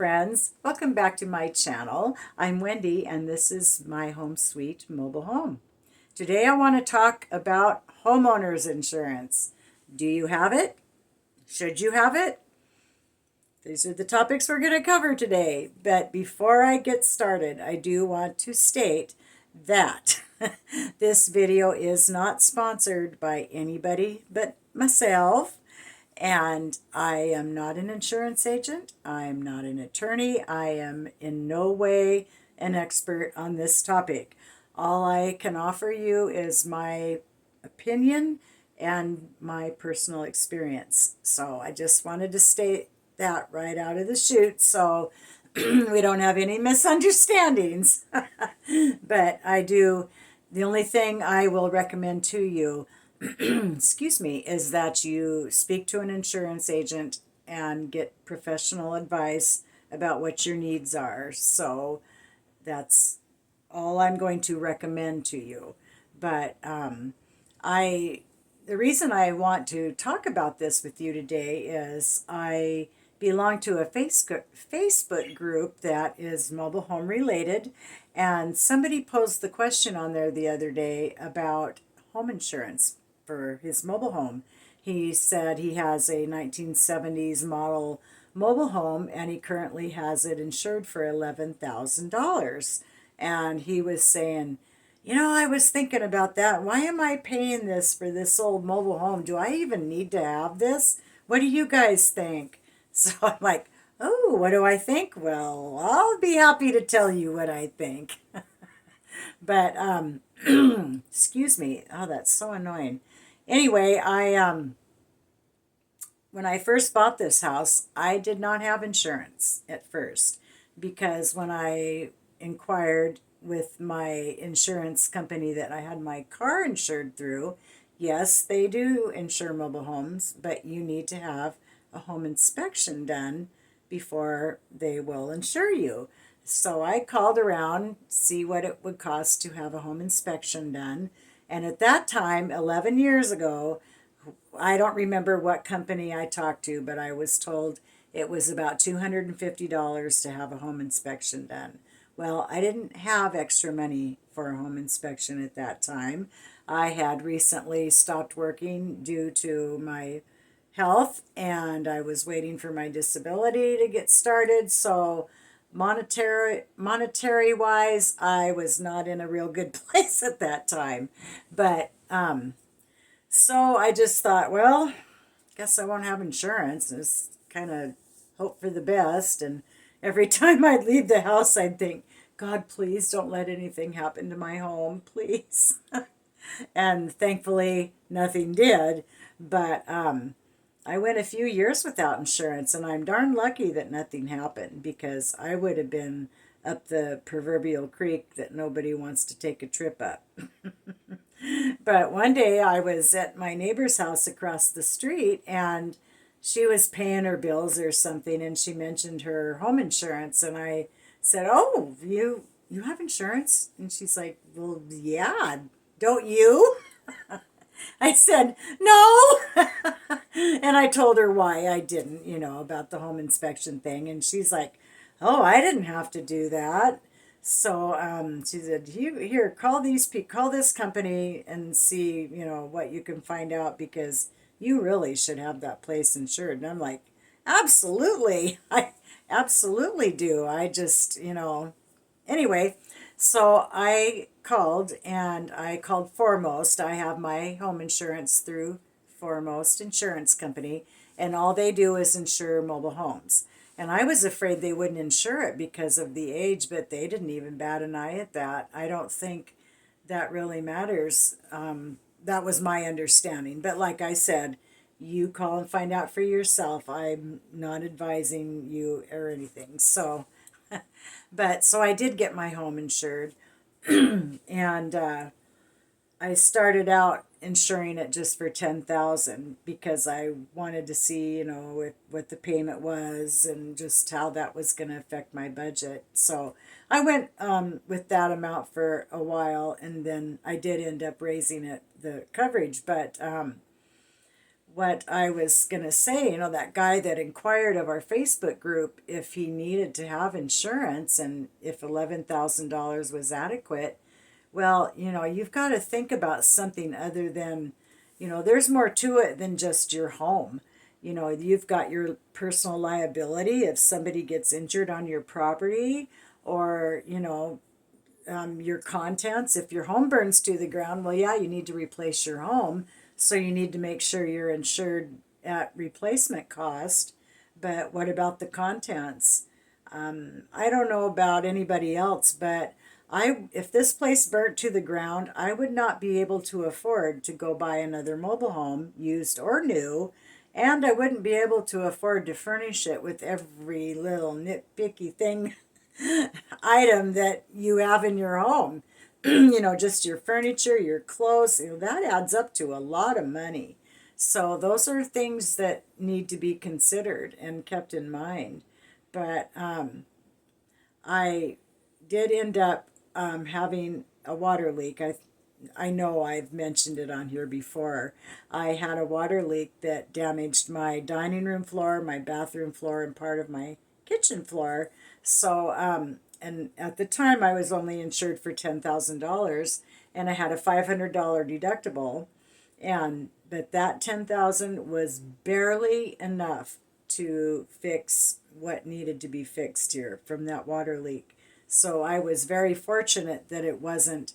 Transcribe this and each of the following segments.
friends. Welcome back to my channel. I'm Wendy, and this is my home sweet mobile home. Today, I want to talk about homeowners insurance. Do you have it? Should you have it? These are the topics we're going to cover today. But before I get started, I do want to state that this video is not sponsored by anybody but myself. And I am not an insurance agent. I am not an attorney. I am in no way an expert on this topic. All I can offer you is my opinion and my personal experience. So I just wanted to state that right out of the chute so we don't have any misunderstandings. But the only thing I will recommend to you excuse me, is that you speak to an insurance agent and get professional advice about what your needs are. So that's all I'm going to recommend to you. But I, the reason I want to talk about this with you today is I belong to a Facebook group that is mobile home related, and somebody posed the question on there the other day about home insurance for his mobile home. He said he has a 1970s model mobile home and he currently has it insured for $11,000. And he was saying, I was thinking about that. Why am I paying this for this old mobile home? Do I even need to have this? What do you guys think? So I'm like, oh, what do I think? Well, I'll be happy to tell you what I think. But excuse me. Oh, that's so annoying. Anyway, when I first bought this house, I did not have insurance at first because when I inquired with my insurance company that I had my car insured through, yes, they do insure mobile homes, but you need to have a home inspection done before they will insure you. So I called around, see what it would cost to have a home inspection done. And at that time, 11 years ago, I don't remember what company I talked to, but I was told it was about $250 to have a home inspection done. Well, I didn't have extra money for a home inspection at that time. I had recently stopped working due to my health, and I was waiting for my disability to get started. So monetary wise, I was not in a real good place at that time. But so I just thought, well, guess I won't have insurance. Just kind of hope for the best. And every time I'd leave the house, I'd think, God, please don't let anything happen to my home, please. And thankfully, nothing did. But I went a few years without insurance, and I'm darn lucky that nothing happened because I would have been up the proverbial creek that nobody wants to take a trip up. But one day I was at my neighbor's house across the street, and she was paying her bills or something, and she mentioned her home insurance, and I said, "Oh, you have insurance?" And she's like, "Well, yeah, don't you?" I said, "No." And I told her why I didn't, about the home inspection thing. And she's like, "Oh, I didn't have to do that." So she said, "Here, call this company and see, what you can find out because you really should have that place insured." And I'm like, "Absolutely. I absolutely do. I just, anyway." So I called Foremost. I have my home insurance through Foremost Insurance Company, and all they do is insure mobile homes. And I was afraid they wouldn't insure it because of the age, but they didn't even bat an eye at that. I don't think that really matters. That was my understanding. But like I said, you call and find out for yourself. I'm not advising you or anything. So, but so I did get my home insured, and I started out insuring it just for 10,000 because I wanted to see, what the payment was and just how that was going to affect my budget. So I went with that amount for a while, and then I did end up raising the coverage. But what I was going to say, that guy that inquired of our Facebook group if he needed to have insurance and if $11,000 was adequate. Well, you've got to think about something other than, there's more to it than just your home. You've got your personal liability if somebody gets injured on your property, or, your contents. If your home burns to the ground, well, yeah, you need to replace your home. So you need to make sure you're insured at replacement cost. But what about the contents? I don't know about anybody else, but if this place burnt to the ground, I would not be able to afford to go buy another mobile home, used or new, and I wouldn't be able to afford to furnish it with every little nitpicky thing item that you have in your home. Just your furniture, your clothes, that adds up to a lot of money. So those are things that need to be considered and kept in mind. But I did end up having a water leak. I know I've mentioned it on here before. I had a water leak that damaged my dining room floor, my bathroom floor, and part of my kitchen floor. So, and at the time I was only insured for $10,000, and I had a $500 deductible, but that 10,000 was barely enough to fix what needed to be fixed here from that water leak. So I was very fortunate that it wasn't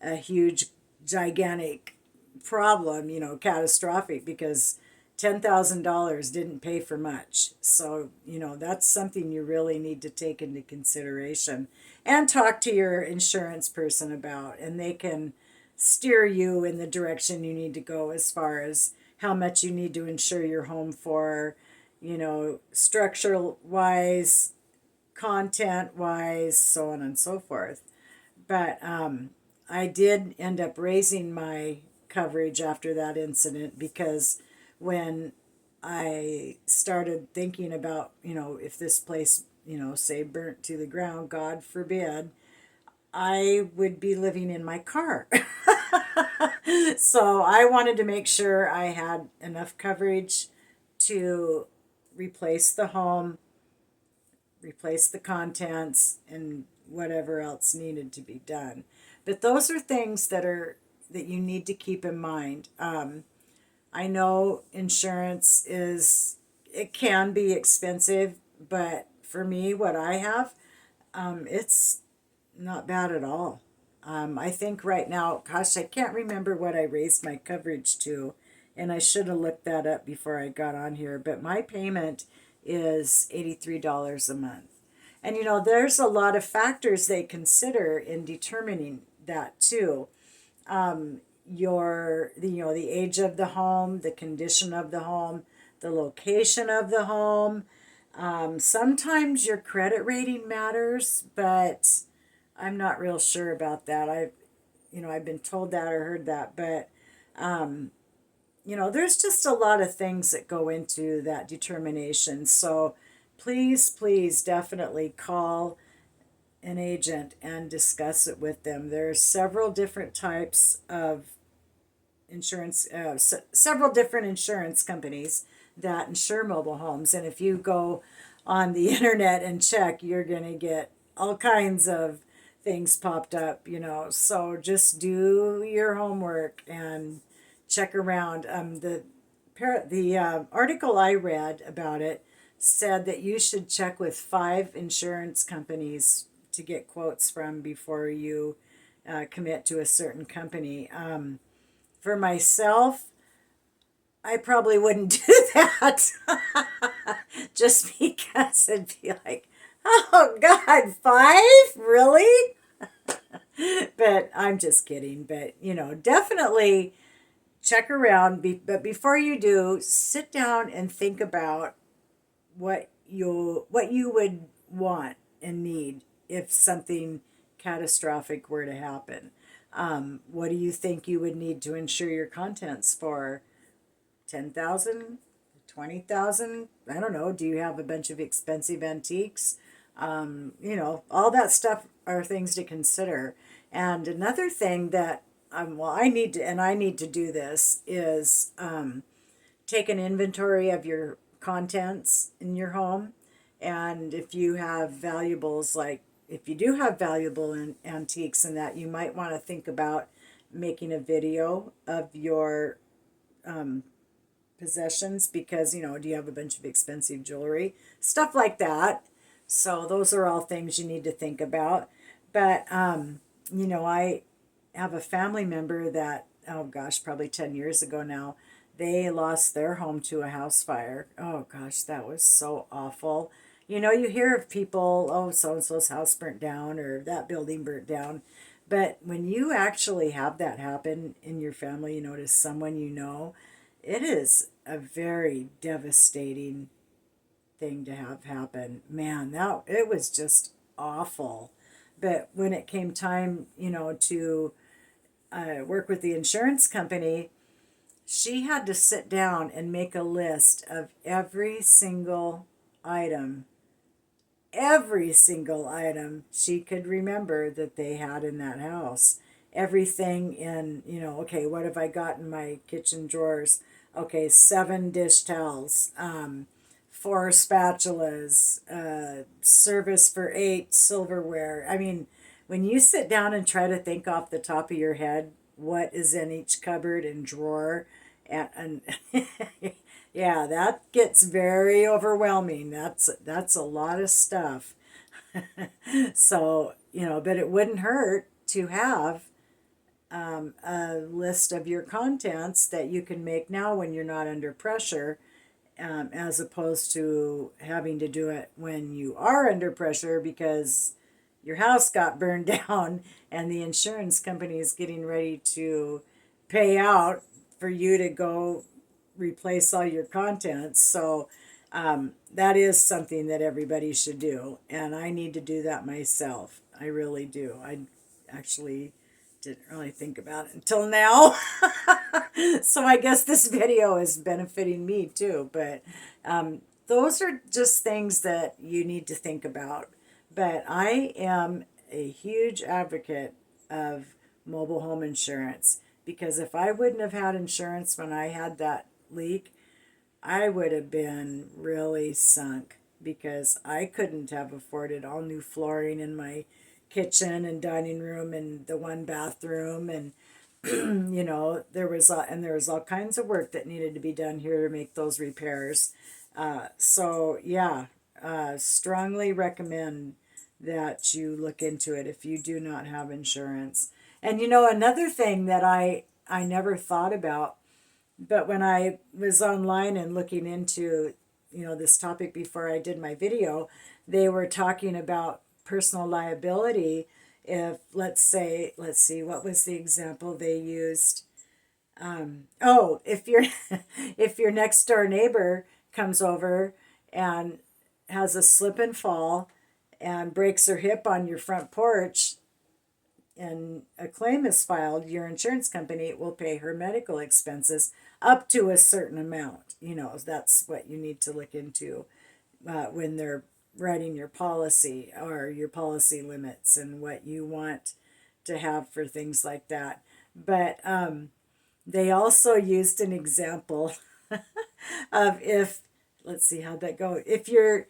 a huge, gigantic problem, catastrophic, because $10,000 didn't pay for much. So, that's something you really need to take into consideration and talk to your insurance person about, and they can steer you in the direction you need to go as far as how much you need to insure your home for, structural wise, content wise, so on and so forth. But I did end up raising my coverage after that incident, because when I started thinking about, if this place, say burnt to the ground, God forbid, I would be living in my car. So I wanted to make sure I had enough coverage to replace the home, replace the contents, and whatever else needed to be done. But those are things that you need to keep in mind. I know insurance it can be expensive, but for me, what I have, it's not bad at all. I think right now, gosh, I can't remember what I raised my coverage to, and I should have looked that up before I got on here, but my payment is $83 a month. And there's a lot of factors they consider in determining that too. The age of the home, the condition of the home, the location of the home. Sometimes your credit rating matters, but I'm not real sure about that. I've been told that or heard that, but there's just a lot of things that go into that determination. So please, please definitely call an agent and discuss it with them. There are several different types of insurance, several different insurance companies that insure mobile homes. And if you go on the internet and check, you're going to get all kinds of things popped up, So just do your homework and check around. The article I read about it said that you should check with 5 insurance companies to get quotes from before you commit to a certain company. For myself, I probably wouldn't do that just because it'd be like, oh God, 5? Really? But I'm just kidding. But, definitely check around. But before you do, sit down and think about what you would want and need if something catastrophic were to happen. What do you think you would need to insure your contents for? 10,000, 20,000? I don't know. Do you have a bunch of expensive antiques? All that stuff are things to consider. And another thing that I need to do this is take an inventory of your contents in your home. And if you have valuables, like if you do have valuable antiques and that, you might want to think about making a video of your possessions, because, do you have a bunch of expensive jewelry? Stuff like that. So those are all things you need to think about. But, I have a family member that, oh gosh, probably 10 years ago now, they lost their home to a house fire. Oh gosh, that was so awful. You hear of people, oh, so and so's house burnt down or that building burnt down. But when you actually have that happen in your family, to someone it is a very devastating thing to have happen. Man, that it was just awful. But when it came time, to work with the insurance company, she had to sit down and make a list of every single item she could remember that they had in that house. Everything in, okay, what have I got in my kitchen drawers? Okay, 7 dish towels, 4 spatulas, service for 8 silverware. I mean, when you sit down and try to think off the top of your head what is in each cupboard and drawer, and yeah, that gets very overwhelming. That's a lot of stuff. So, but it wouldn't hurt to have a list of your contents that you can make now when you're not under pressure, as opposed to having to do it when you are under pressure because your house got burned down and the insurance company is getting ready to pay out for you to go replace all your contents. So that is something that everybody should do. And I need to do that myself. I really do. I actually didn't really think about it until now. So I guess this video is benefiting me too. But those are just things that you need to think about. But I am a huge advocate of mobile home insurance, because if I wouldn't have had insurance when I had that leak, I would have been really sunk, because I couldn't have afforded all new flooring in my kitchen and dining room and the one bathroom, and there was all kinds of work that needed to be done here to make those repairs. So yeah, strongly recommend that you look into it if you do not have insurance. And another thing that I never thought about, but when I was online and looking into this topic before I did my video, they were talking about personal liability. If let's see, what was the example they used? If your if your next door neighbor comes over and has a slip and fall and breaks her hip on your front porch, and a claim is filed, your insurance company will pay her medical expenses up to a certain amount. That's what you need to look into when they're writing your policy, or your policy limits and what you want to have for things like that. But they also used an example of, if, let's see, how'd that go? If your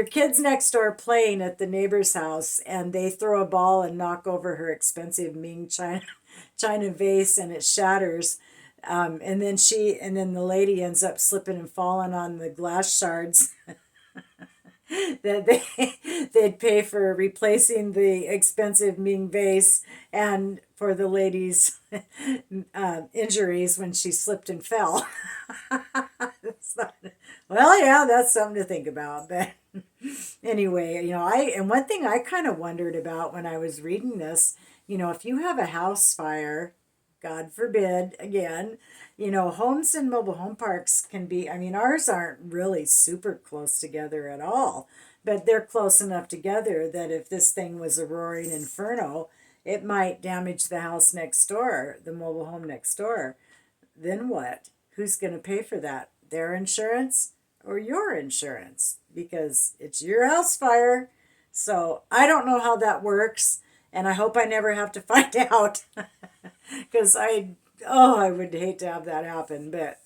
kid's next door playing at the neighbor's house and they throw a ball and knock over her expensive Ming China vase and it shatters, and then the lady ends up slipping and falling on the glass shards, that they'd pay for replacing the expensive Ming vase and for the lady's injuries when she slipped and fell. Well, yeah, that's something to think about. But anyway, and one thing I kind of wondered about when I was reading this, if you have a house fire, God forbid, again, homes and mobile home parks can be, I mean, ours aren't really super close together at all, but they're close enough together that if this thing was a roaring inferno, it might damage the house next door, the mobile home next door. Then what? Who's going to pay for that? Their insurance or your insurance? Because it's your house fire. So I don't know how that works, and I hope I never have to find out, because I would hate to have that happen. But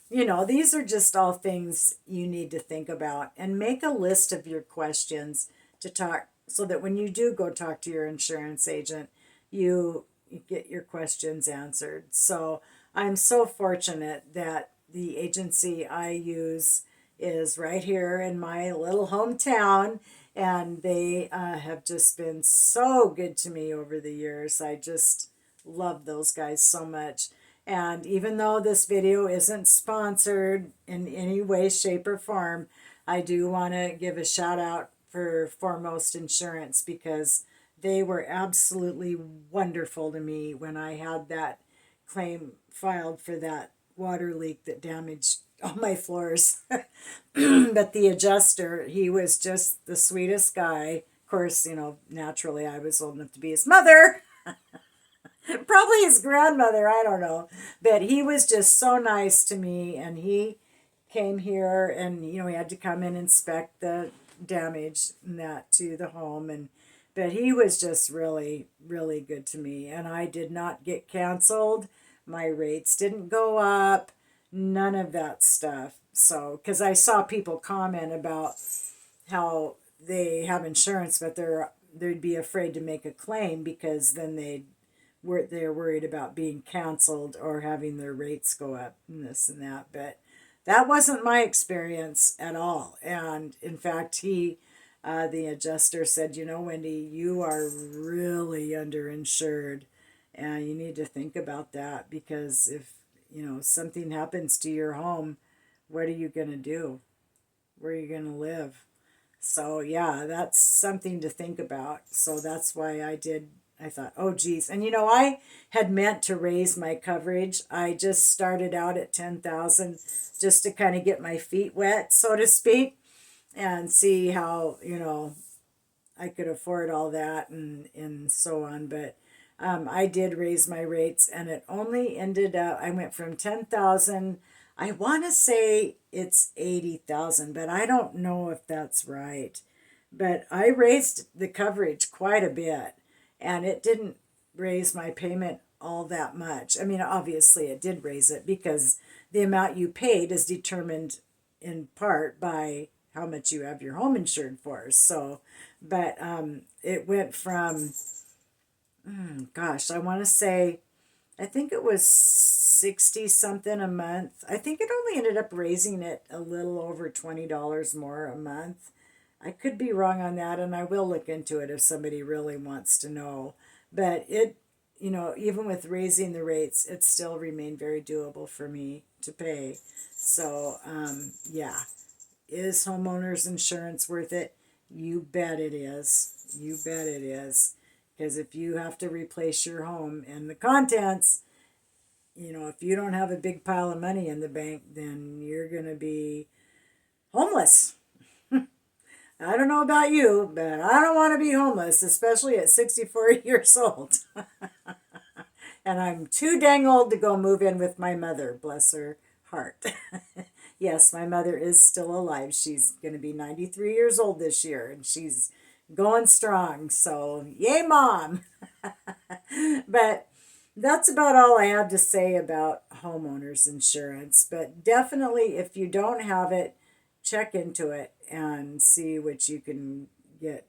these are just all things you need to think about and make a list of your questions to talk so that when you do go talk to your insurance agent, you get your questions answered. So I'm so fortunate that the agency I use is right here in my little hometown, and they have just been so good to me over the years. I just love those guys so much. And even though this video isn't sponsored in any way, shape, or form, I do want to give a shout out for Foremost Insurance because they were absolutely wonderful to me when I had that claim filed for that water leak that damaged all my floors. But the adjuster, he was just the sweetest guy. Of course, naturally I was old enough to be his mother. Probably his grandmother, I don't know. But he was just so nice to me, and he came here and he had to come and inspect the damage and that to the home, and but he was just really really good to me, and I did not get canceled. My rates didn't go up, none of that stuff. So because I saw people comment about how they have insurance but they'd be afraid to make a claim because then they're worried about being canceled or having their rates go up and this and that. But that wasn't my experience at all. And in fact, the adjuster said, Wendy, you are really underinsured, and you need to think about that because if, something happens to your home, what are you going to do? Where are you going to live? So yeah, that's something to think about. So that's why I thought, oh geez. And I had meant to raise my coverage. I just started out at 10,000 just to kind of get my feet wet, so to speak, and see how, I could afford all that and so on. But I did raise my rates, and it only ended up, I went from 10,000, I want to say it's 80,000, but I don't know if that's right. But I raised the coverage quite a bit, and it didn't raise my payment all that much. I mean, obviously it did raise it because the amount you paid is determined in part by how much you have your home insured for. So, but it went from, gosh, I want to say, I think it was 60 something a month. I think it only ended up raising it a little over $20 more a month. I could be wrong on that, and I will look into it if somebody really wants to know. But even with raising the rates, it still remained very doable for me to pay. So, yeah. Is homeowners insurance worth it? You bet it is. You bet it is. Because if you have to replace your home and the contents, if you don't have a big pile of money in the bank, then you're going to be homeless. I don't know about you, but I don't want to be homeless, especially at 64 years old. And I'm too dang old to go move in with my mother, bless her heart. Yes, my mother is still alive. She's going to be 93 years old this year, and she's going strong. So, yay, Mom. But that's about all I have to say about homeowners insurance. But definitely, if you don't have it, check into it and see what you can get,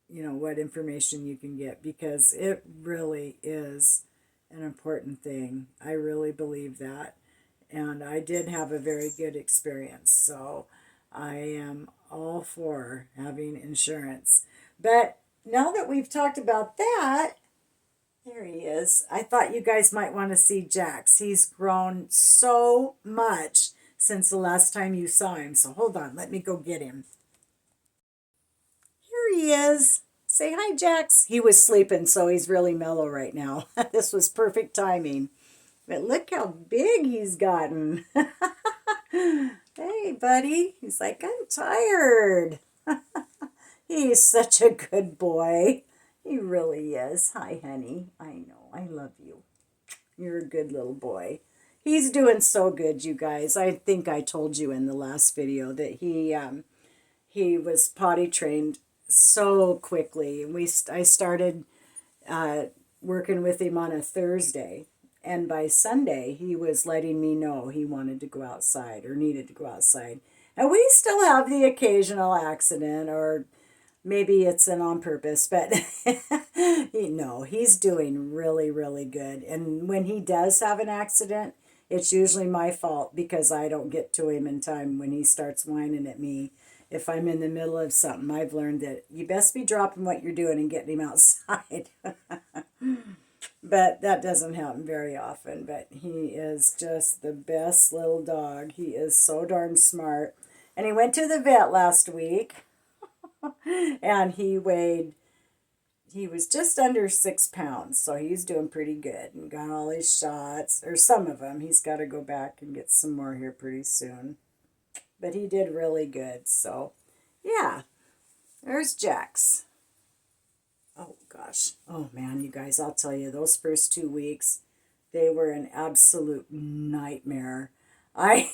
what information you can get, because it really is an important thing. I really believe that. And I did have a very good experience. So I am all for having insurance. But now that we've talked about that, there he is. I thought you guys might want to see Jax. He's grown so much since the last time you saw him. So hold on, let me go get him. Here he is. Say hi, Jax. He was sleeping, so he's really mellow right now. This was perfect timing. But look how big he's gotten. Hey, buddy. He's like, I'm tired. He's such a good boy. He really is. Hi, honey. I know. I love you. You're a good little boy. He's doing so good, you guys. I think I told you in the last video that he was potty trained so quickly. I started working with him on a Thursday, and by Sunday, he was letting me know he wanted to go outside or needed to go outside. And we still have the occasional accident, or maybe it's an on purpose, but no, he's doing really, really good. And when he does have an accident, it's usually my fault because I don't get to him in time when he starts whining at me. If I'm in the middle of something, I've learned that you best be dropping what you're doing and getting him outside. But that doesn't happen very often. But he is just the best little dog. He is so darn smart. And he went to the vet last week, and he was just under 6 pounds, so he's doing pretty good and got all his shots, or some of them. He's got to go back and get some more here pretty soon. But he did really good, so yeah. There's Jax. Oh gosh. Oh man, you guys, I'll tell you, those first 2 weeks, they were an absolute nightmare. I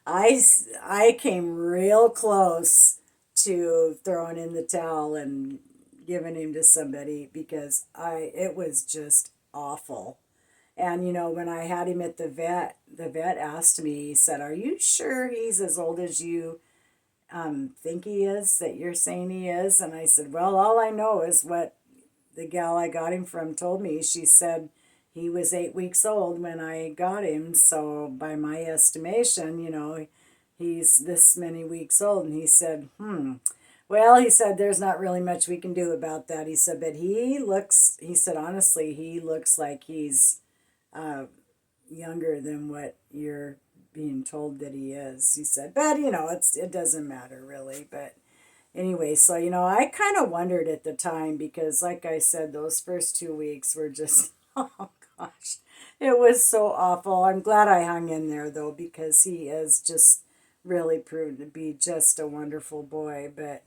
I came real close to throwing in the towel and giving him to somebody because it was just awful. And when I had him at the vet asked me, he said, "Are you sure he's as old as you think he is, that you're saying he is?" And I said, "Well, all I know is what the gal I got him from told me. She said he was 8 weeks old when I got him. So by my estimation, he's this many weeks old." And he said, "Well," he said, "there's not really much we can do about that." He said, "But he said, honestly, he looks like he's younger than what you're being told that he is." He said, "But, it doesn't matter really." But anyway, so, I kind of wondered at the time because, like I said, those first 2 weeks were just, oh gosh, it was so awful. I'm glad I hung in there, though, because he is just really proved to be just a wonderful boy. But,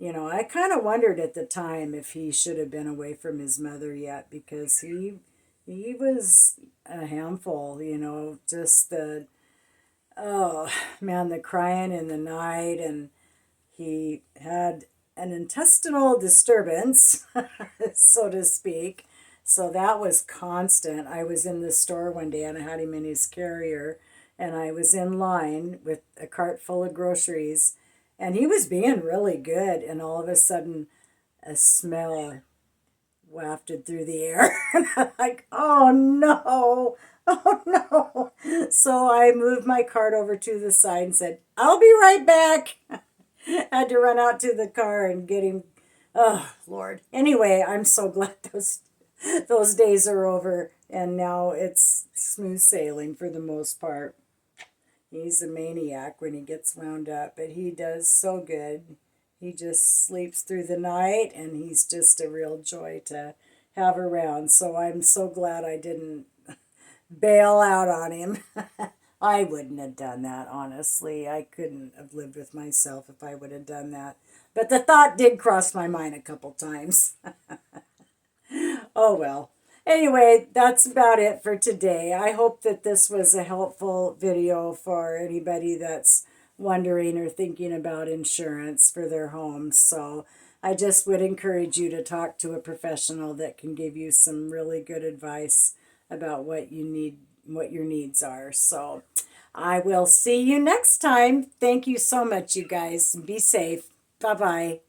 I kind of wondered at the time if he should have been away from his mother yet because he was a handful, just oh man, the crying in the night, and he had an intestinal disturbance, so to speak. So that was constant. I was in the store one day and I had him in his carrier, and I was in line with a cart full of groceries, and he was being really good, and all of a sudden a smell wafted through the air. And I'm like, "Oh no, oh no." So I moved my cart over to the side and said, "I'll be right back." Had to run out to the car and get him. Oh, Lord. Anyway, I'm so glad those days are over, and now it's smooth sailing for the most part. He's a maniac when he gets wound up, but he does so good. He just sleeps through the night, and he's just a real joy to have around. So I'm so glad I didn't bail out on him. I wouldn't have done that, honestly. I couldn't have lived with myself if I would have done that. But the thought did cross my mind a couple times. Oh well. Anyway, that's about it for today. I hope that this was a helpful video for anybody that's wondering or thinking about insurance for their homes. So I just would encourage you to talk to a professional that can give you some really good advice about what you need, what your needs are. So I will see you next time. Thank you so much, you guys. Be safe. Bye-bye.